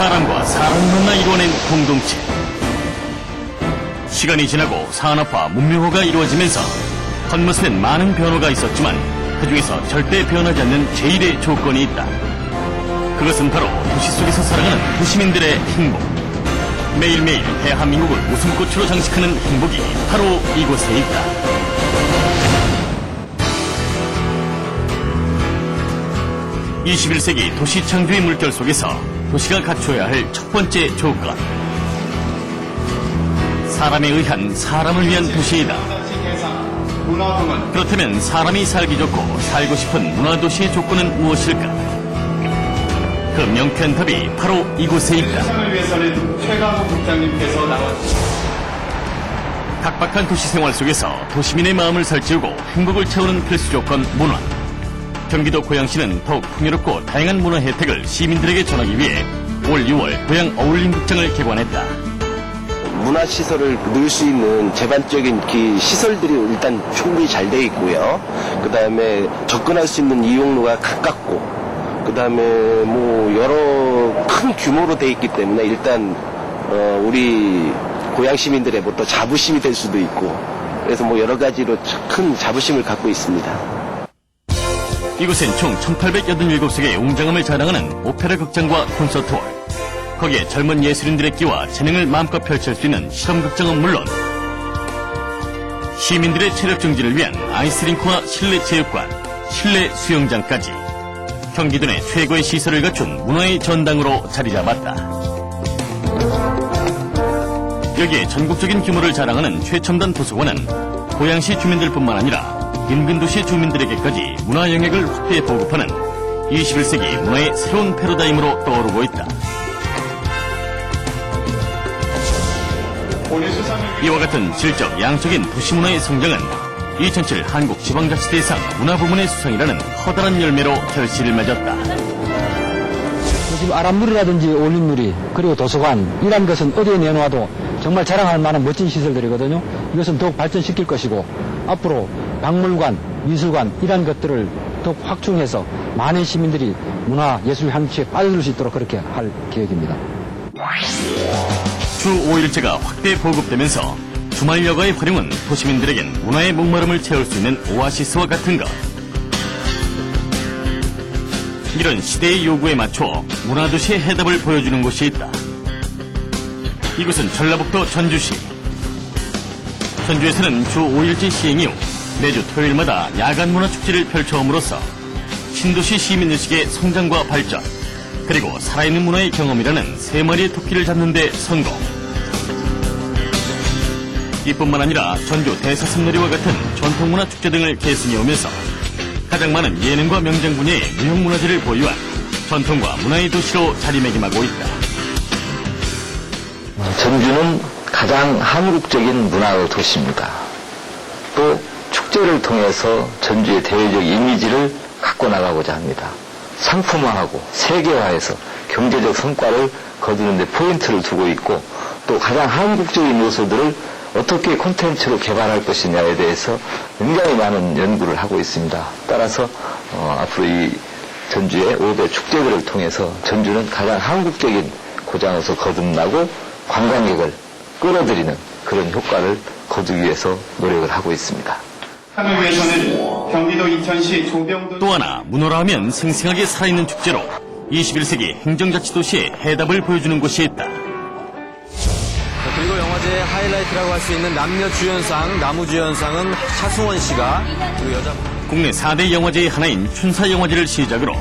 사람과 사람을 만나 이루어낸 공동체. 시간이 지나고 산업화, 문명화가 이루어지면서 겉모습엔 많은 변화가 있었지만 그중에서 절대 변하지 않는 제1의 조건이 있다. 그것은 바로 도시 속에서 살아가는 도시민들의 행복. 매일매일 대한민국을 웃음꽃으로 장식하는 행복이 바로 이곳에 있다. (21세기) 도시 창조의 물결 속에서 도시가 갖춰야 할 첫 번째 조건. 사람에 의한 사람을 위한 도시이다. 그렇다면 사람이 살기 좋고 살고 싶은 문화도시의 조건은 무엇일까? 그 명쾌한 답이 바로 이곳에 있다. 세상을 위해서는 최강호 국장님께서 나와주십니다. 각박한 도시 생활 속에서 도시민의 마음을 살찌우고 행복을 채우는 필수 조건 문화. 경기도 고양시는 더욱 풍요롭고 다양한 문화 혜택을 시민들에게 전하기 위해 올 6월 고양 어울림극장을 개관했다. 문화시설을 넣을 수 있는 제반적인 시설들이 일단 충분히 잘 돼 있고요. 그 다음에 접근할 수 있는 이용로가 가깝고, 그 다음에 뭐 여러 큰 규모로 돼 있기 때문에 일단 우리 고양 시민들의 뭐 또 자부심이 될 수도 있고, 그래서 뭐 여러 가지로 큰 자부심을 갖고 있습니다. 이곳엔 총 1887개의 웅장함을 자랑하는 오페라 극장과 콘서트홀, 거기에 젊은 예술인들의 끼와 재능을 마음껏 펼칠 수 있는 실험극장은 물론 시민들의 체력 증진을 위한 아이스링크와 실내 체육관, 실내 수영장까지 경기도 내 최고의 시설을 갖춘 문화의 전당으로 자리 잡았다. 여기에 전국적인 규모를 자랑하는 최첨단 도서관은 고양시 주민들뿐만 아니라 인근 도시 주민들에게까지 문화 영역을 확대해 보급하는 21세기 문화의 새로운 패러다임으로 떠오르고 있다. 이와 같은 질적, 양적인 도시문화의 성장은 2007 한국지방자치대상 문화부문의 수상이라는 커다란 열매로 결실을 맺었다. 지금 아람누리라든지 올림누리, 그리고 도서관, 이런 것은 어디에 내놓아도 정말 자랑할 만한 멋진 시설들이거든요. 이것은 더욱 발전시킬 것이고, 앞으로 박물관, 미술관, 이런 것들을 더욱 확충해서 많은 시민들이 문화, 예술 향취에 빠져들 수 있도록 그렇게 할 계획입니다. 주 5일제가 확대 보급되면서 주말 여가의 활용은 도시민들에겐 문화의 목마름을 채울 수 있는 오아시스와 같은 것. 이런 시대의 요구에 맞춰 문화도시의 해답을 보여주는 곳이 있다. 이곳은 전라북도 전주시. 전주에서는 주 5일제 시행 이후 매주 토요일마다 야간 문화축제를 펼쳐옴으로써 신도시 시민의식의 성장과 발전, 그리고 살아있는 문화의 경험이라는 3마리의 토끼를 잡는 데 성공. 이뿐만 아니라 전주 대사슴놀이와 같은 전통문화 축제 등을 계승해 오면서 가장 많은 예능과 명장 분야의 무형문화재를 보유한 전통과 문화의 도시로 자리매김하고 있다. 전주는 가장 한국적인 문화 도시입니다. 또 축제를 통해서 전주의 대외적 이미지를 갖고 나가고자 합니다. 상품화하고 세계화해서 경제적 성과를 거두는 데 포인트를 두고 있고, 또 가장 한국적인 요소들을 어떻게 콘텐츠로 개발할 것이냐에 대해서 굉장히 많은 연구를 하고 있습니다. 따라서 앞으로 이 전주의 5대 축제들을 통해서 전주는 가장 한국적인 고장에서 거듭나고 관광객을 끌어들이는 그런 효과를 거두기 위해서 노력을 하고 있습니다. 하늘 위해서는 경기도 인천시 조병도 또 하나 문어라 하면 생생하게 살아있는 축제로 21세기 행정자치도시의 해답을 보여주는 곳이 있다. 그리고 영화제의 하이라이트라고 할 수 있는 남녀주연상, 나무주연상은 차승원 씨가, 그리고 여자 국내 4대 영화제의 하나인 춘사영화제를 시작으로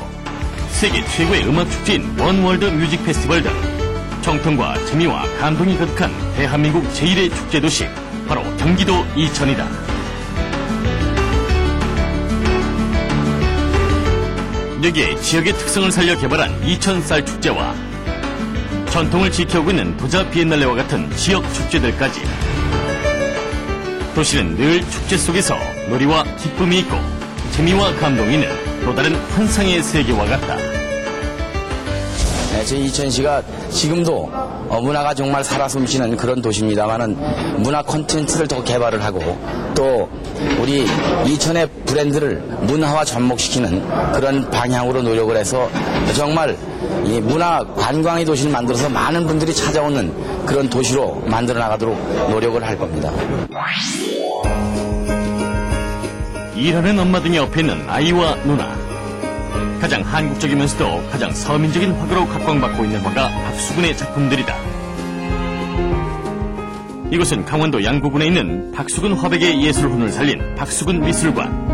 세계 최고의 음악축제인 원월드 뮤직 페스티벌 등 정통과 재미와 감동이 가득한 대한민국 제1의 축제도시, 바로 경기도 이천이다. 여기에 지역의 특성을 살려 개발한 이천쌀 축제와 전통을 지켜오고 있는 도자 비엔날레와 같은 지역 축제들까지, 도시는 늘 축제 속에서 놀이와 기쁨이 있고 재미와 감동이 있는 또 다른 환상의 세계와 같다. 저희 이천시가 지금도 문화가 정말 살아 숨쉬는 그런 도시입니다만은 문화 콘텐츠를 더 개발을 하고 또 우리 이천의 브랜드를 문화와 접목시키는 그런 방향으로 노력을 해서 정말 이 문화 관광의 도시를 만들어서 많은 분들이 찾아오는 그런 도시로 만들어 나가도록 노력을 할 겁니다. 일하는 엄마 등의 옆에 있는 아이와 누나. 가장 한국적이면서도 가장 서민적인 화가로 각광받고 있는 화가 박수근의 작품들이다. 이곳은 강원도 양구군에 있는 박수근 화백의 예술혼을 살린 박수근 미술관.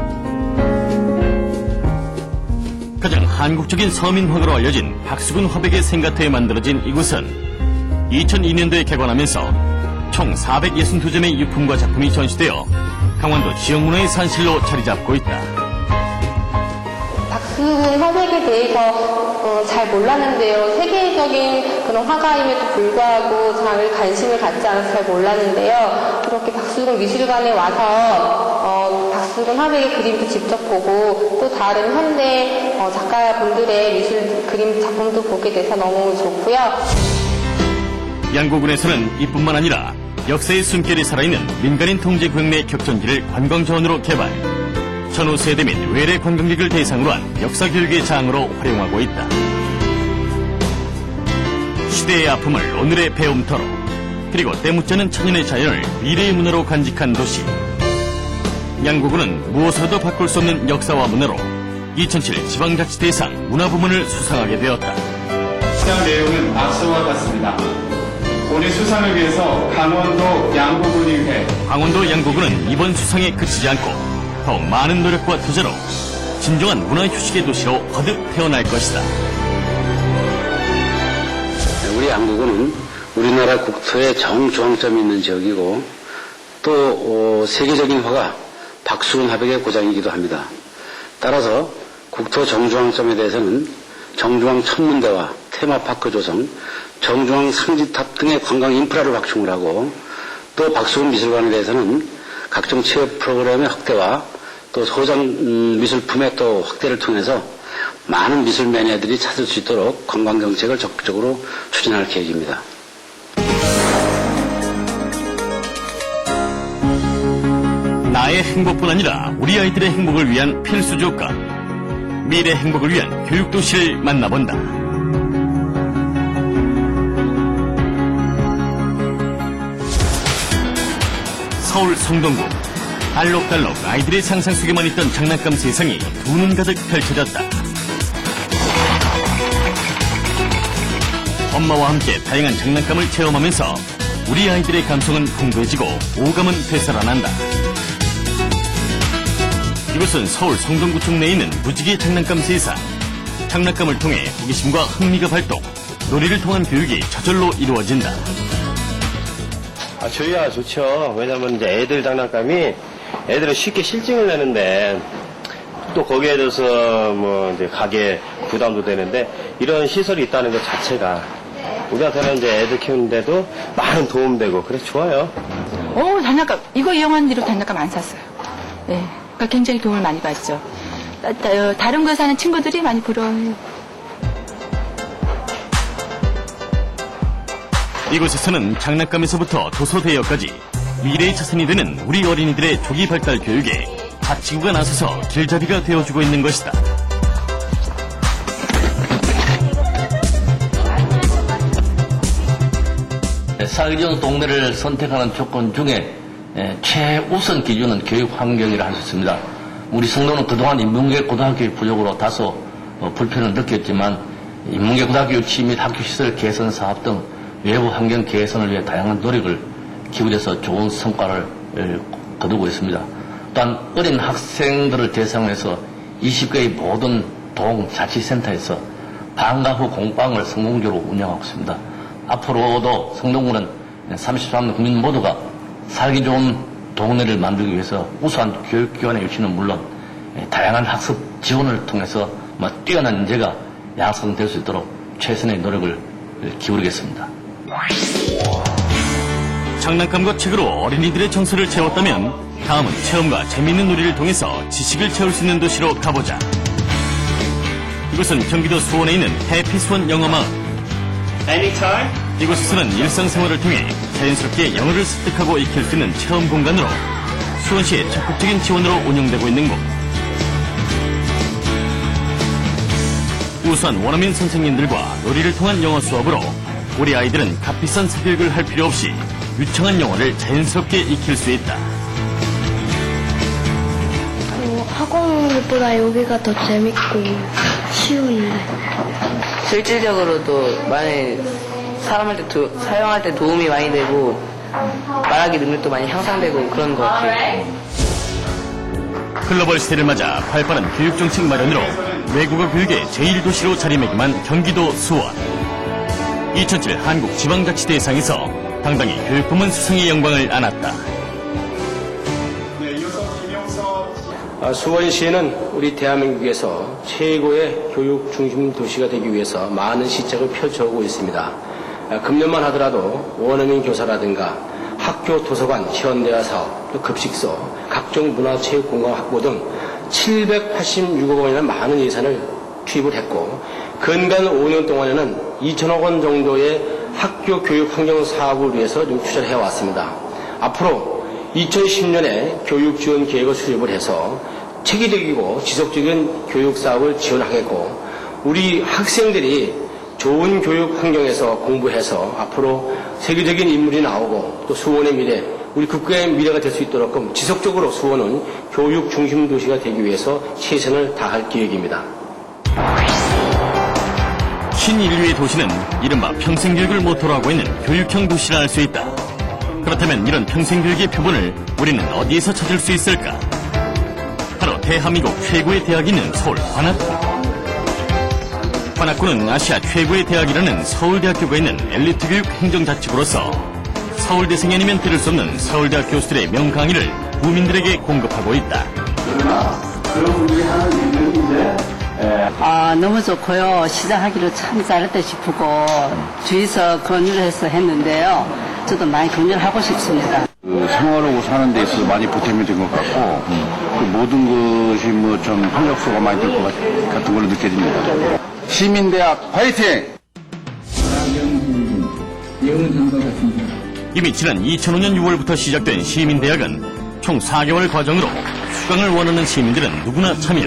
가장 한국적인 서민 화가로 알려진 박수근 화백의 생가터에 만들어진 이곳은 2002년도에 개관하면서 총 462점의 유품과 작품이 전시되어 강원도 지역문화의 산실로 자리 잡고 있다. 박수근 화백에 대해서 잘 몰랐는데요. 세계적인 그런 화가임에도 불구하고 잘 관심을 갖지 않아서 잘 몰랐는데요. 그렇게 박수근 미술관에 와서 박수근 화백의 그림도 직접 보고 또 다른 현대 작가분들의 미술 그림 작품도 보게 돼서 너무 좋고요. 양구군에서는 이뿐만 아니라 역사의 숨결이 살아있는 민간인 통제 구역 내 격전지를 관광자원으로 개발, 전후 세대 및 외래 관광객을 대상으로 한 역사교육의 장으로 활용하고 있다. 시대의 아픔을 오늘의 배움터로, 그리고 때묻지 않은 천년의 자연을 미래의 문화로 간직한 도시. 양구군은 무엇으로도 바꿀 수 없는 역사와 문화로 2007 지방자치대상 문화부문을 수상하게 되었다. 시장 내용은 앞서와 같습니다. 오늘 수상을 위해서 강원도 양구군의회 강원도 양구군은 이번 수상에 그치지 않고 더욱 많은 노력과 투자로 진정한 문화휴식의 도시로 거듭 태어날 것이다. 우리 양구군은 우리나라 국토의 정중앙점이 있는 지역이고 또 세계적인 화가 박수근 화백의 고장이기도 합니다. 따라서 국토 정중앙점에 대해서는 정중앙 천문대와 테마파크 조성, 정중앙 상지탑 등의 관광 인프라를 확충을 하고 또 박수근 미술관에 대해서는 각종 체육 프로그램의 확대와 또 소장 미술품의 또 확대를 통해서 많은 미술 매니아들이 찾을 수 있도록 관광 정책을 적극적으로 추진할 계획입니다. 나의 행복뿐 아니라 우리 아이들의 행복을 위한 필수 조건, 미래 행복을 위한 교육도시를 만나본다. 서울 성동구. 알록달록 아이들의 상상 속에만 있던 장난감 세상이 두 눈 가득 펼쳐졌다. 엄마와 함께 다양한 장난감을 체험하면서 우리 아이들의 감성은 풍부해지고 오감은 되살아난다. 이곳은 서울 성동구청 내에 있는 무지개 장난감 세상. 장난감을 통해 호기심과 흥미가 발동, 놀이를 통한 교육이 저절로 이루어진다. 저희야 좋죠. 왜냐면 이제 애들 장난감이 애들은 쉽게 실증을 내는데 또 거기에 대해서 뭐 이제 가게 부담도 되는데 이런 시설이 있다는 것 자체가 우리한테는 이제 애들 키우는데도 많은 도움되고 그래서 좋아요. 장난감 이거 이용한 뒤로 장난감 안 샀어요. 네, 그러니까 굉장히 도움을 많이 받죠. 다른 곳에 사는 친구들이 많이 부러워해요. 이곳에서는 장난감에서부터 도서 대여까지 미래의 자산이 되는 우리 어린이들의 조기 발달 교육에 자치구가 나서서 길잡이가 되어주고 있는 것이다. 사회적 동네를 선택하는 조건 중에 최우선 기준은 교육 환경이라 할 수 있습니다. 우리 성도는 그동안 인문계 고등학교 부족으로 다소 불편을 느꼈지만 인문계 고등학교 유치 및 학교 시설 개선 사업 등 외부 환경 개선을 위해 다양한 노력을 기울여서 좋은 성과를 거두고 있습니다. 또한 어린 학생들을 대상으로 해서 20개의 모든 동자치센터에서 방과 후 공방을 성공적으로 운영하고 있습니다. 앞으로도 성동구는 33만 국민 모두가 살기 좋은 동네를 만들기 위해서 우수한 교육기관의 유치는 물론 다양한 학습 지원을 통해서 뛰어난 인재가 양성될 수 있도록 최선의 노력을 기울이겠습니다. 장난감과 책으로 어린이들의 정서를 채웠다면 다음은 체험과 재미있는 놀이를 통해서 지식을 채울 수 있는 도시로 가보자. 이곳은 경기도 수원에 있는 해피수원 영어마을. anytime. 이곳에서는 일상생활을 통해 자연스럽게 영어를 습득하고 익힐 수 있는 체험 공간으로 수원시의 적극적인 지원으로 운영되고 있는 곳. 우수한 원어민 선생님들과 놀이를 통한 영어 수업으로 우리 아이들은 값비싼 사교육을 할 필요 없이 유창한 영어를 자연스럽게 익힐 수 있다. 학원보다 여기가 더 재밌고 쉬운데. 실질적으로도 많이 사용할 때 도움이 많이 되고 말하기 능력도 많이 향상되고 그런 것 같아요. 글로벌 시대를 맞아 발빠른 교육정책 마련으로 외국어 교육의 제1도시로 자리매김한 경기도 수원. 2007 한국지방자치대상에서 당당히 교육부문 수상의 영광을 안았다. 네, 이어서 김영석 수원시는 우리 대한민국에서 최고의 교육 중심 도시가 되기 위해서 많은 시책을 펼쳐오고 있습니다. 금년만 하더라도 원어민 교사라든가 학교 도서관, 현대화 사업, 또 급식소, 각종 문화체육공간 확보 등 786억 원이나 많은 예산을 투입을 했고 근간 5년 동안에는 2천억 원 정도의 학교 교육 환경 사업을 위해서 좀 투자를 해왔습니다. 앞으로 2010년에 교육 지원 계획을 수립을 해서 체계적이고 지속적인 교육 사업을 지원하겠고 우리 학생들이 좋은 교육 환경에서 공부해서 앞으로 세계적인 인물이 나오고 또 수원의 미래, 우리 국가의 미래가 될 수 있도록 지속적으로 수원은 교육 중심 도시가 되기 위해서 최선을 다할 계획입니다. 신인류의 도시는 이른바 평생교육을 모토로 하고 있는 교육형 도시라 할 수 있다. 그렇다면 이런 평생교육의 표본을 우리는 어디에서 찾을 수 있을까? 바로 대한민국 최고의 대학이 있는 서울 관악구. 관악구는 아시아 최고의 대학이라는 서울대학교가 있는 엘리트 교육 행정자치구로서 서울대생이 아니면 들을 수 없는 서울대학 교수들의 명강의를 국민들에게 공급하고 있다. 너무 좋고요. 시작하기로 참 잘했다 싶고 주위에서 권유를 해서 했는데요. 저도 많이 권유를 하고 싶습니다. 생활하고 사는 데 있어서 많이 보탬이 된 것 같고 그 모든 것이 뭐 좀 활력소가 많이 될 것 같은 걸로 느껴집니다. 시민대학 화이팅! 이미 지난 2005년 6월부터 시작된 시민대학은 총 4개월 과정으로 수강을 원하는 시민들은 누구나 참여.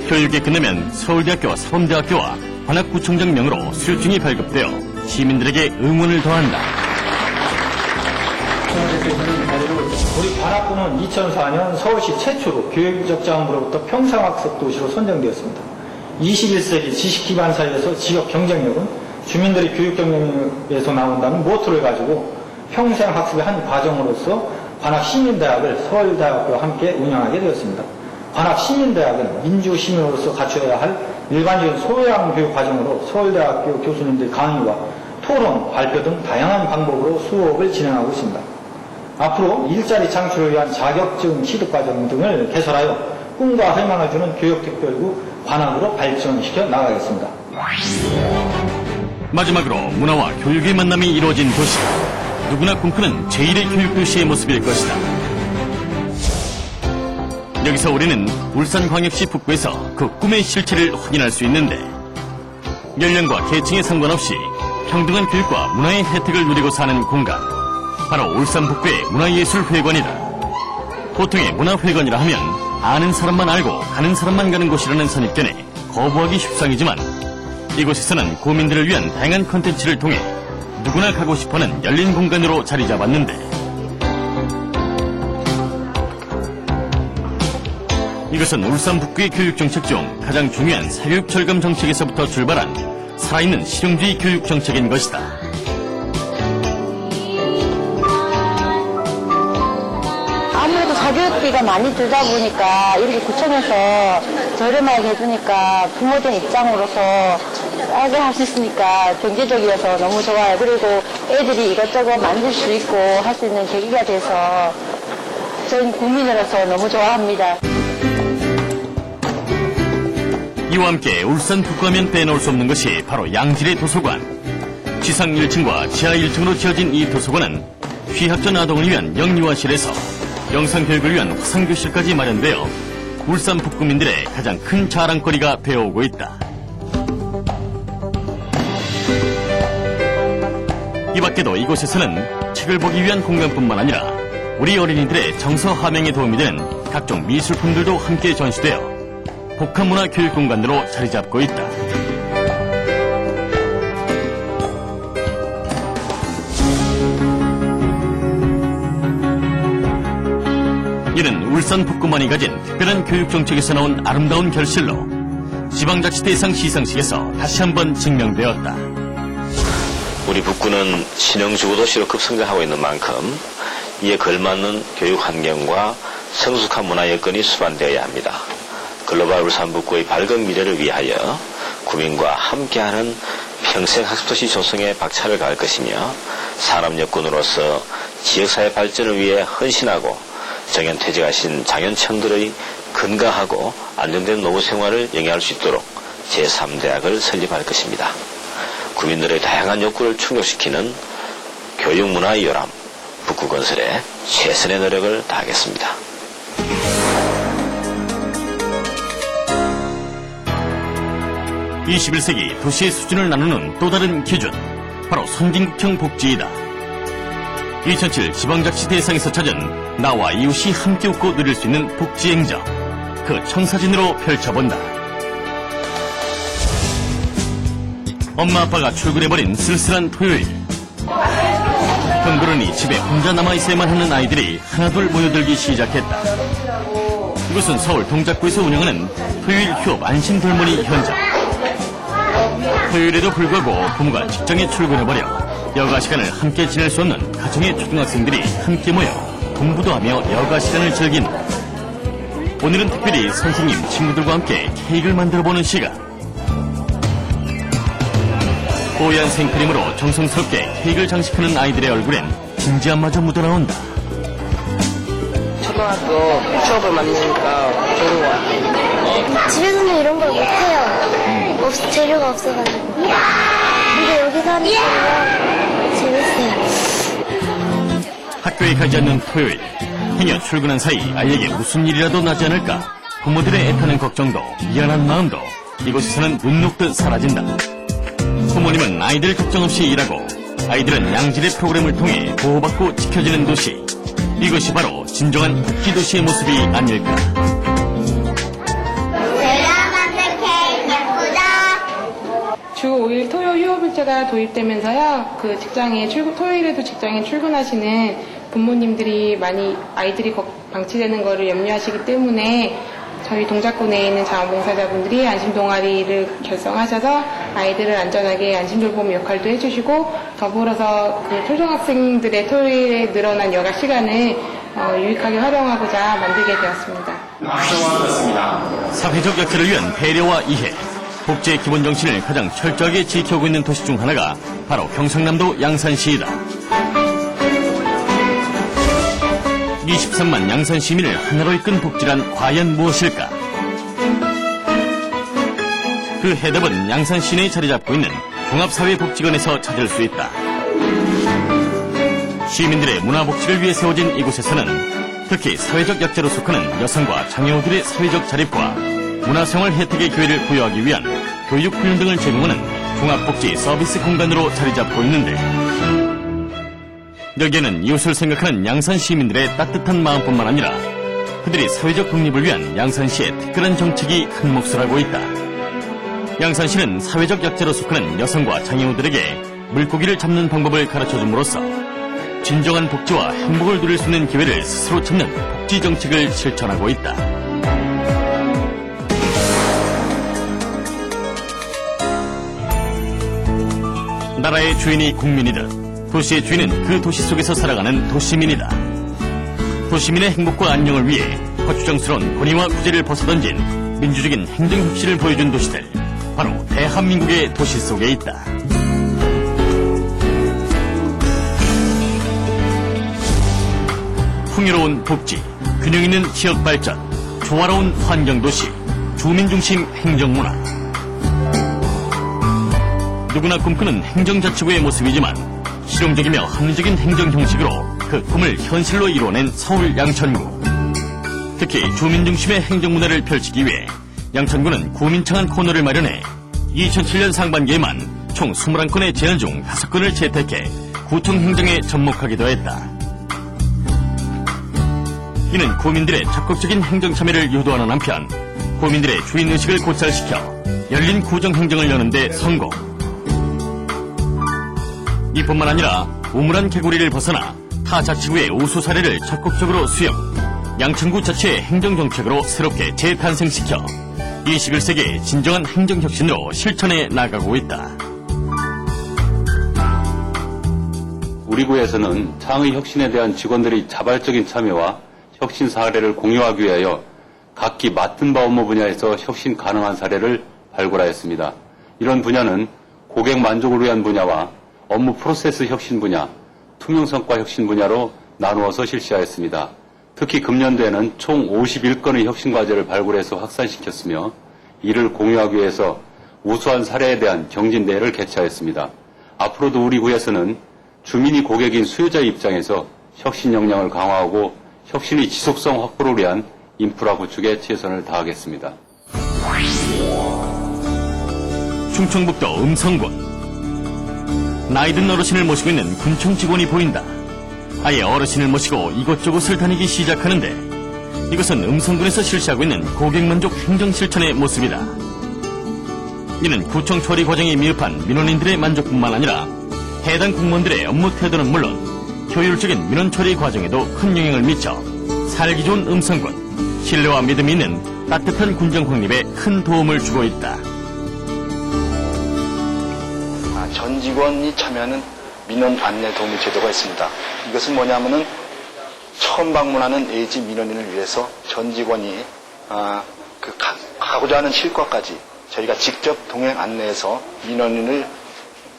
교육이 끝나면 서울대학교와 사범대학교와 관악구청장 명으로 수료증이 발급되어 시민들에게 응원을 더한다. 우리 관악구는 2004년 서울시 최초로 교육적 자원부로부터 평생학습 도시로 선정되었습니다. 21세기 지식 기반 사회에서 지역 경쟁력은 주민들이 교육 경쟁력에서 나온다는 모토를 가지고 평생 학습의 한 과정으로서 관악시민대학을 서울대학교와 함께 운영하게 되었습니다. 관악시민대학은 민주시민으로서 갖춰야 할 일반적인 소양 교육 과정으로 서울대학교 교수님들 강의와 토론, 발표 등 다양한 방법으로 수업을 진행하고 있습니다. 앞으로 일자리 창출을 위한 자격증 취득 과정 등을 개설하여 꿈과 희망을 주는 교육특별구 관악으로 발전시켜 나가겠습니다. 마지막으로 문화와 교육의 만남이 이루어진 도시. 누구나 꿈꾸는 제1의 교육도시의 모습일 것이다. 여기서 우리는 울산광역시 북구에서 그 꿈의 실체를 확인할 수 있는데 연령과 계층에 상관없이 평등한 교육과 문화의 혜택을 누리고 사는 공간. 바로 울산 북구의 문화예술회관이다. 보통의 문화회관이라 하면 아는 사람만 알고 가는 사람만 가는 곳이라는 선입견에 거부하기 쉽상이지만 이곳에서는 고민들을 위한 다양한 컨텐츠를 통해 누구나 가고 싶어하는 열린 공간으로 자리 잡았는데 이것은 울산 북구의 교육정책 중 가장 중요한 사교육 절감 정책에서부터 출발한 살아있는 실용주의 교육 정책인 것이다. 아무래도 사교육비가 많이 들다 보니까 이렇게 구청에서 저렴하게 해주니까 부모된 입장으로서 싸게 할 수 있으니까 경제적이어서 너무 좋아요. 그리고 애들이 이것저것 만들 수 있고 할 수 있는 계기가 돼서 전 국민으로서 너무 좋아합니다. 이와 함께 울산 북구하면 빼놓을 수 없는 것이 바로 양질의 도서관. 지상 1층과 지하 1층으로 지어진 이 도서관은 취학전 아동을 위한 영유아실에서 영상교육을 위한 화상교실까지 마련되어 울산 북구민들의 가장 큰 자랑거리가 되어오고 있다. 이 밖에도 이곳에서는 책을 보기 위한 공간뿐만 아니라 우리 어린이들의 정서 함양에 도움이 되는 각종 미술품들도 함께 전시되어 복합문화 교육 공간으로 자리 잡고 있다. 이는 울산 북구만이 가진 특별한 교육 정책에서 나온 아름다운 결실로 지방자치대상 시상식에서 다시 한번 증명되었다. 우리 북구는 신형주구도시로 급성장하고 있는 만큼 이에 걸맞는 교육 환경과 성숙한 문화 여건이 수반되어야 합니다. 글로벌 울산 북구의 밝은 미래를 위하여 구민과 함께하는 평생 학습도시 조성에 박차를 가할 것이며 산업 여건으로서 지역사회 발전을 위해 헌신하고 정년 퇴직하신 장년층들의 건강하고 안정된 노후 생활을 영위할 수 있도록 제3대학을 설립할 것입니다. 구민들의 다양한 욕구를 충족시키는 교육문화의 요람, 북구건설에 최선의 노력을 다하겠습니다. (21세기) 도시의 수준을 나누는 또 다른 기준, 바로 선진국형 복지이다. 2007 지방자치 대상에서 찾은 나와 이웃이 함께 웃고 누릴 수 있는 복지행정, 그 청사진으로 펼쳐본다. 엄마 아빠가 출근해버린 쓸쓸한 토요일, 덩그러니 집에 혼자 남아있어야만 하는 아이들이 하나둘 모여들기 시작했다. 이곳은 서울 동작구에서 운영하는 토요일 휴업 안심돌머니 현장. 토요일에도 불구하고 부모가 직장에 출근해버려 여가 시간을 함께 지낼 수 없는 가정의 초등학생들이 함께 모여 공부도 하며 여가 시간을 즐긴다. 오늘은 특별히 선생님, 친구들과 함께 케이크를 만들어보는 시간. 뽀얀 생크림으로 정성스럽게 케이크를 장식하는 아이들의 얼굴엔 진지함마저 묻어나온다. 초등학교 추억을 만드니까 좋은 것 같아요. 집에서는 이런 걸 못해요. 재료가 없어가지고. 근데 여기서 하니까 재밌어요. 학교에 가지 않는 토요일, 행여 출근한 사이 아이에게 무슨 일이라도 나지 않을까 부모들의 애타는 걱정도 미안한 마음도 이곳에서는 눈 녹듯 사라진다. 부모님은 아이들 걱정 없이 일하고 아이들은 양질의 프로그램을 통해 보호받고 지켜지는 도시, 이것이 바로 진정한 복지도시의 모습이 아닐까. 주 5일 토요 휴업일제가 도입되면서요, 토요일에도 직장에 출근하시는 부모님들이 많이 아이들이 방치되는 것을 염려하시기 때문에 저희 동작구 내에 있는 자원봉사자분들이 안심동아리를 결성하셔서 아이들을 안전하게 안심돌봄 역할도 해주시고, 더불어서 그 초등학생들의 토요일에 늘어난 여가 시간을 유익하게 활용하고자 만들게 되었습니다. 사회적 약자를 위한 배려와 이해, 복지의 기본 정신을 가장 철저하게 지켜오고 있는 도시 중 하나가 바로 경상남도 양산시이다. 23만 양산 시민을 하나로 이끈 복지란 과연 무엇일까? 그 해답은 양산 시내에 자리 잡고 있는 종합사회복지관에서 찾을 수 있다. 시민들의 문화복지를 위해 세워진 이곳에서는 특히 사회적 약자로 속하는 여성과 장애우들의 사회적 자립과 문화생활 혜택의 기회를 부여하기 위한 교육 훈련 등을 제공하는 종합복지 서비스 공간으로 자리 잡고 있는데, 여기에는 이웃을 생각하는 양산 시민들의 따뜻한 마음뿐만 아니라 그들이 사회적 독립을 위한 양산시의 특별한 정책이 한 몫을 하고 있다. 양산시는 사회적 약자로 속하는 여성과 장애우들에게 물고기를 잡는 방법을 가르쳐줌으로써 진정한 복지와 행복을 누릴 수 있는 기회를 스스로 찾는 복지 정책을 실천하고 있다. 나라의 주인이 국민이듯 도시의 주인은 그 도시 속에서 살아가는 도시민이다. 도시민의 행복과 안녕을 위해 거추장스러운 권위와 구제를 벗어던진 민주적인 행정 혁신을 보여준 도시들, 바로 대한민국의 도시 속에 있다. 풍요로운 복지, 균형 있는 지역 발전, 조화로운 환경도시, 주민중심 행정문화. 누구나 꿈꾸는 행정자치구의 모습이지만 실용적이며 합리적인 행정 형식으로 그 꿈을 현실로 이루어낸 서울 양천구. 특히 주민중심의 행정문화를 펼치기 위해 양천구는 구민창한 코너를 마련해 2007년 상반기에만 총 21건의 제안 중 5건을 채택해 구청 행정에 접목하기도 했다. 이는 구민들의 적극적인 행정 참여를 유도하는 한편 구민들의 주인의식을 고찰시켜 열린 구정 행정을 여는 데 성공. 이뿐만 아니라 우물안 개구리를 벗어나 타 자치구의 우수 사례를 적극적으로 수용, 양천구 자체의 행정정책으로 새롭게 재탄생시켜 21세기의 진정한 행정혁신으로 실천해 나가고 있다. 우리 구에서는 장의 혁신에 대한 직원들의 자발적인 참여와 혁신 사례를 공유하기 위하여 각기 맡은 바 업무 분야에서 혁신 가능한 사례를 발굴하였습니다. 이런 분야는 고객 만족을 위한 분야와 업무 프로세스 혁신 분야, 투명성과 혁신 분야로 나누어서 실시하였습니다. 특히 금년도에는 총 51건의 혁신 과제를 발굴해서 확산시켰으며 이를 공유하기 위해서 우수한 사례에 대한 경진대회를 개최하였습니다. 앞으로도 우리 구에서는 주민이 고객인 수요자의 입장에서 혁신 역량을 강화하고 혁신의 지속성 확보를 위한 인프라 구축에 최선을 다하겠습니다. 충청북도 음성군. 나이든 어르신을 모시고 있는 군청 직원이 보인다. 아예 어르신을 모시고 이곳저곳을 다니기 시작하는데 이것은 음성군에서 실시하고 있는 고객만족 행정 실천의 모습이다. 이는 구청 처리 과정이 미흡한 민원인들의 만족뿐만 아니라 해당 공무원들의 업무 태도는 물론 효율적인 민원 처리 과정에도 큰 영향을 미쳐 살기 좋은 음성군, 신뢰와 믿음이 있는 따뜻한 군정 확립에 큰 도움을 주고 있다. 전 직원이 참여하는 민원 안내 도우미 제도가 있습니다. 이것은 뭐냐면은 처음 방문하는 A지 민원인을 위해서 전 직원이 가고자 하는 실과까지 저희가 직접 동행 안내해서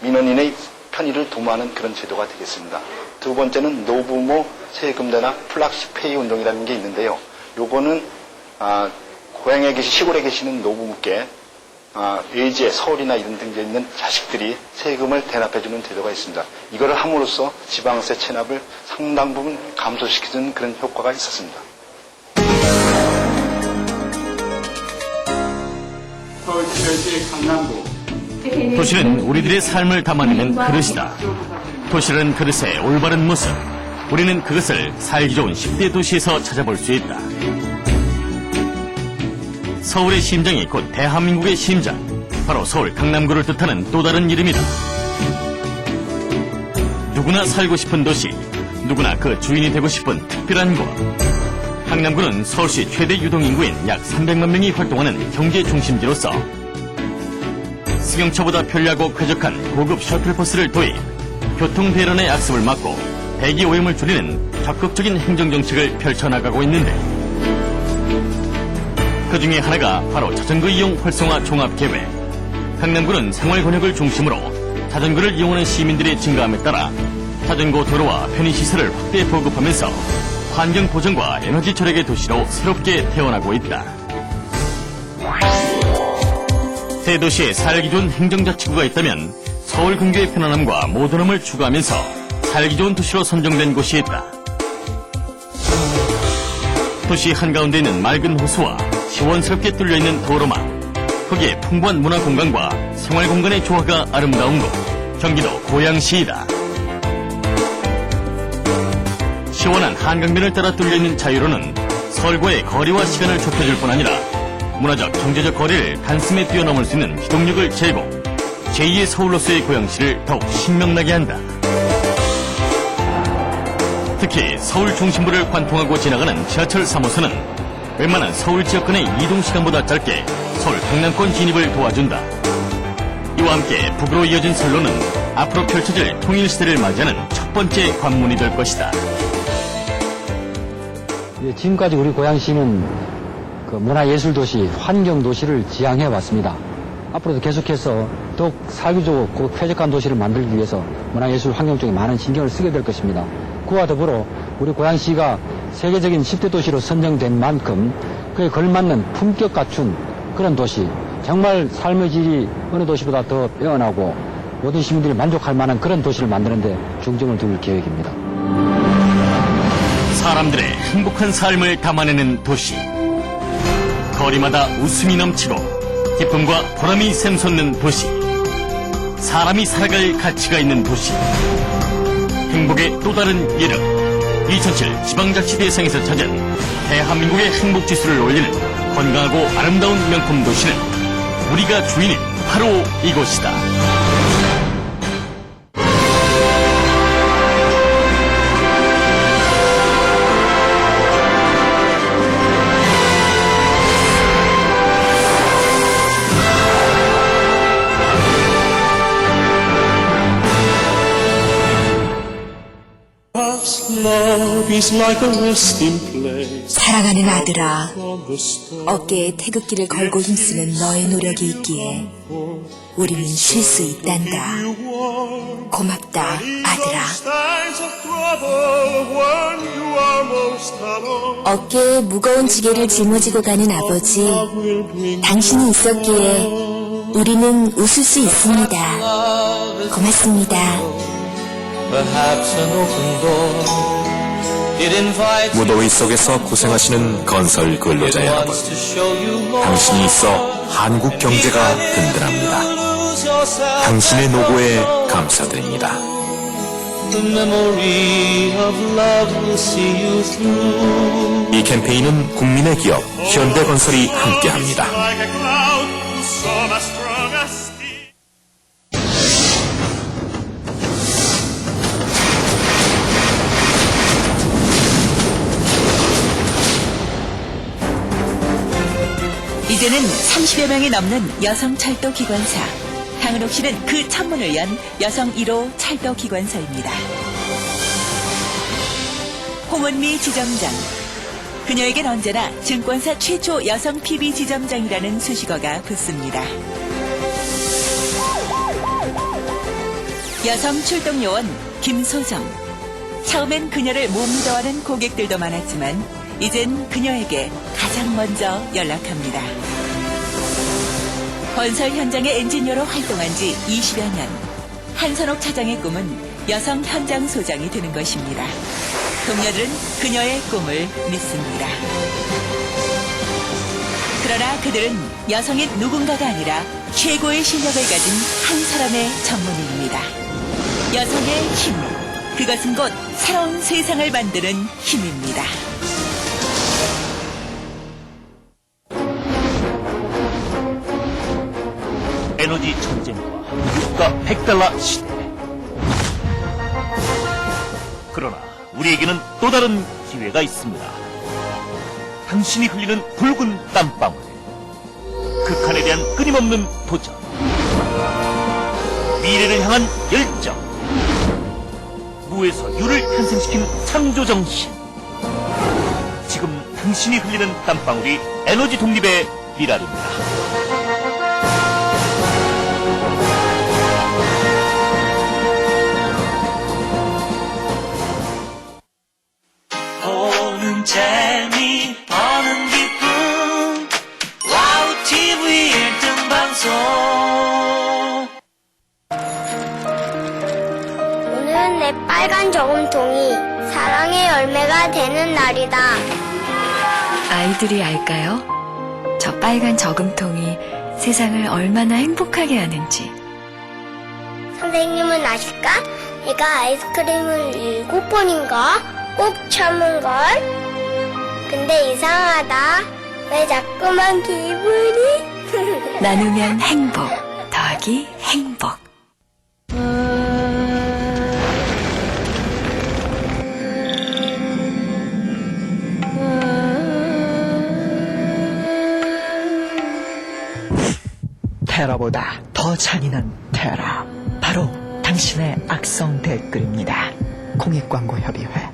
민원인의 편의를 도모하는 그런 제도가 되겠습니다. 두 번째는 노부모 세금대납 플락시페이 운동이라는 게 있는데요. 요거는 시골에 계시는 노부모께 외지에 서울이나 이런 등지에 있는 자식들이 세금을 대납해주는 제도가 있습니다. 이거를 함으로써 지방세 체납을 상당 부분 감소시키는 그런 효과가 있었습니다. 서울시의 강남구. 도시는 우리들의 삶을 담아내는 그릇이다. 도시라는 그릇의 올바른 모습, 우리는 그것을 살기 좋은 10대 도시에서 찾아볼 수 있다. 서울의 심장이 곧 대한민국의 심장, 바로 서울 강남구를 뜻하는 또 다른 이름이다. 누구나 살고 싶은 도시, 누구나 그 주인이 되고 싶은 특별한 곳. 강남구는 서울시 최대 유동인구인 약 300만 명이 활동하는 경제 중심지로서 승용차보다 편리하고 쾌적한 고급 셔틀버스를 도입, 교통대란의 악습을 막고 대기 오염을 줄이는 적극적인 행정정책을 펼쳐나가고 있는데 그 중에 하나가 바로 자전거 이용 활성화 종합계획. 강남구는 생활권역을 중심으로 자전거를 이용하는 시민들의 증가함에 따라 자전거 도로와 편의시설을 확대 보급하면서 환경 보전과 에너지 절약의 도시로 새롭게 태어나고 있다. 대도시에 살기 좋은 행정자치구가 있다면 서울 근교의 편안함과 모던함을 추구하면서 살기 좋은 도시로 선정된 곳이 있다. 도시 한가운데 있는 맑은 호수와 시원스럽게 뚫려있는 도로망, 거기에 풍부한 문화공간과 생활공간의 조화가 아름다운 곳, 경기도 고양시이다. 시원한 한강변을 따라 뚫려있는 자유로는 서울과의 거리와 시간을 좁혀줄 뿐 아니라 문화적, 경제적 거리를 단숨에 뛰어넘을 수 있는 기동력을 제공, 제2의 서울로서의 고양시를 더욱 신명나게 한다. 특히 서울 중심부를 관통하고 지나가는 지하철 3호선은 웬만한 서울 지역간의 이동시간보다 짧게 서울 강남권 진입을 도와준다. 이와 함께 북으로 이어진 선로는 앞으로 펼쳐질 통일시대를 맞이하는 첫 번째 관문이 될 것이다. 지금까지 우리 고양시는 문화예술도시, 환경도시를 지향해 왔습니다. 앞으로도 계속해서 더욱 살기 좋고 쾌적한 도시를 만들기 위해서 문화예술 환경 쪽에 많은 신경을 쓰게 될 것입니다. 그와 더불어 우리 고양시가 세계적인 10대 도시로 선정된 만큼 그에 걸맞는 품격 갖춘 그런 도시, 정말 삶의 질이 어느 도시보다 더 빼어나고 모든 시민들이 만족할 만한 그런 도시를 만드는 데 중점을 둘 계획입니다. 사람들의 행복한 삶을 담아내는 도시. 거리마다 웃음이 넘치고 기쁨과 보람이 샘솟는 도시. 사람이 살아갈 가치가 있는 도시. 행복의 또 다른 예능. 2007 지방자치대상에서 찾은 대한민국의 행복지수를 올리는 건강하고 아름다운 명품 도시는 우리가 주인인 바로 이곳이다. 사랑하는 아들아, 어깨에 태극기를 걸고 힘쓰는 너의 노력이 있기에 우리는 쉴 수 있단다. 고맙다, 아들아. 어깨에 무거운 지게를 짊어지고 가는 아버지, 당신이 있었기에 우리는 웃을 수 있습니다. 고맙습니다. 무더위 속에서 고생하시는 건설 근로자 여러분, 당신이 있어 한국 경제가 든든합니다. 당신의 노고에 감사드립니다. 이 캠페인은 국민의 기업 현대건설이 함께합니다. 이제는 30여 명이 넘는 여성 철도 기관사. 강은옥 씨는 그 천문을 연 여성 1호 철도 기관사입니다. 홍은미 지점장. 그녀에겐 언제나 증권사 최초 여성 PB 지점장이라는 수식어가 붙습니다. 여성 출동요원 김소정. 처음엔 그녀를 못 믿어하는 고객들도 많았지만 이젠 그녀에게 가장 먼저 연락합니다. 건설 현장의 엔지니어로 활동한 지 20여 년. 한선옥 차장의 꿈은 여성 현장 소장이 되는 것입니다. 동료들은 그녀의 꿈을 믿습니다. 그러나 그들은 여성인 누군가가 아니라 최고의 실력을 가진 한 사람의 전문인입니다. 여성의 힘. 그것은 곧 새로운 세상을 만드는 힘입니다. 에너지 전쟁과 유가 $100 시대. 그러나 우리에게는 또 다른 기회가 있습니다. 당신이 흘리는 붉은 땀방울. 극한에 대한 끊임없는 도전. 미래를 향한 열정. 무에서 유를 탄생시킨 창조정신. 지금 당신이 흘리는 땀방울이 에너지 독립의 미랄입니다. 보는 재미, 보는 기쁨. 와우 TV 1등 방송. 오늘은 내 빨간 저금통이 사랑의 열매가 되는 날이다. 아이들이 알까요? 저 빨간 저금통이 세상을 얼마나 행복하게 하는지. 선생님은 아실까? 내가 아이스크림을 7번인가 꼭 참은걸? 근데 이상하다. 왜 자꾸만 기분이? 나누면 행복 더하기 행복. 테러보다 더 잔인한 테러. 바로 당신의 악성 댓글입니다. 공익광고협의회